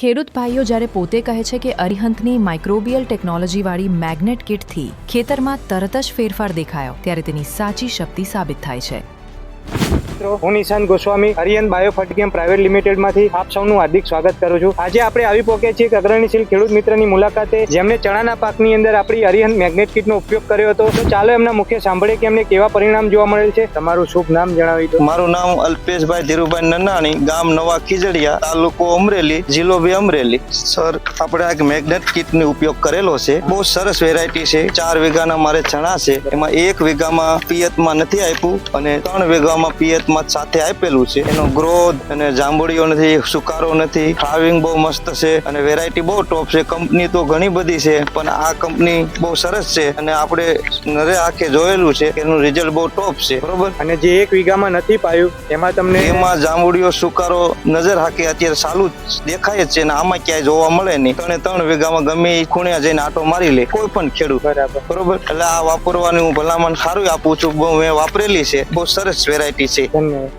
ખેડૂત ભાઈઓ જ્યારે પોતે કહે છે કે અરિહંતની માઇક્રોબિયલ ટેકનોલોજીવાળી મેગ્નેટ કિટથી ખેતરમાં તરત જ ફેરફાર દેખાયો ત્યારે તેની સાચી શક્તિ સાબિત થાય છે. હું નિશાંત ગોસ્વામી અરિહંત બાયોફર્ટિકમ પ્રાઇવેટ લિમિટેડમાંથી આપ સૌનું હાર્દિક સ્વાગત કરું છું. આજે આપણે આવી પહોંચ્યા છીએ અગ્રણીશીલ ખેડૂત મિત્રની મુલાકાતે, જેમણે ચણાના પાકની અંદર આપણી અરિહંત મેગ્નેટ કિટનો ઉપયોગ કર્યો હતો. તો ચાલો એમના મુખ્ય સાંભળીએ કે એમને કેવા પરિણામ જોવા મળેલ છે. તમારું શુભ નામ જણાવી દો. મારું નામ અલ્પેશભાઈ ધીરુભાઈ નનાણી, ગામ નવા ખીજડીયા, તાલુકો અમરેલી, જિલ્લો બી અમરેલી. સર, આપણે આ મેગ્નેટ કિટનો ઉપયોગ કરેલો છે. બહુ સરસ વેરાયટી છે. 4 વીઘાના મારે ચણા છે, એમાં 1 વીઘામાં પિયતમાં નથી આપ્યું અને 3 વીઘામાં પિયતમાં સાથે આપેલું છે. એનો ગ્રોથ અને જાંબુડીઓ નથી, સુકારો નથી, ફ્લાવરિંગ બહુ મસ્ત છે અને વેરાયટી બહુ ટોપ છે. કંપની તો ઘણી બધી છે, પણ આ કંપની બહુ સરસ છે અને આપણે નરે આંખે જોયેલું છે કે એનું રિઝલ્ટ બહુ ટોપ છે. બરોબર. અને જે 1 વીઘામાં નથી પાયું એમાં તમને એમાં જાંબુડીઓ સુકારો નજર હાકે અત્યારે ચાલુ દેખાય જ છે અને આમાં ક્યાંય જોવા મળે નહીં. 3 વીઘામાં ગમે એ ખૂણ્યા જઈને આટો મારી લે કોઈ પણ ખેડૂત. બરોબર. એટલે આ વાપરવાની હું ભલામણ સારું આપું છું. બહુ મેં વાપરેલી છે. બહુ સરસ વેરાયટી છે. ધન્યવાદ.